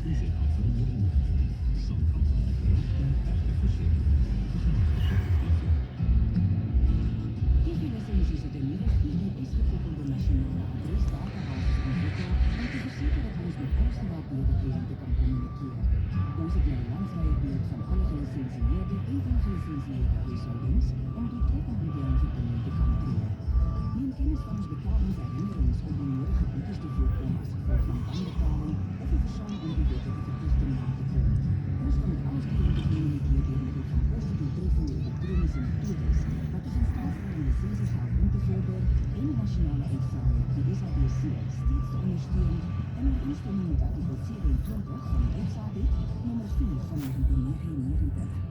richten zich af van de omgeving. Zandafval bracht daar echte verschillen. We gaan het gesprek afleggen. TV-licenties is de nieuwe GPS-gekoppelde nationale adresdatabasis ontwikkeld om te verzekeren dat we ons met alles gewaardeerde cliënten kan communiceren. Ons het naar landvrije beeld van alle gelicentieerde en ongelicentieerde huishoudens om doeltreffend mediaanverbinding te kan creëren. Neem kennis van ons betalings herinnerings om onnodige boetes te voorkomen als gevolg van wanbetaling of een persoon om die wettelijke verplichting na te komen. Ons kan met alles cliënten communiceren door middel van kostendoeltreffende elektronische methodes, wat dus in staat stellen om licentiegeld in te vorderen en de nationale uitzending, de SABC, steeds te ondersteunen en in instemming met artikel 27 van de wetswet nummer 4 van 1999.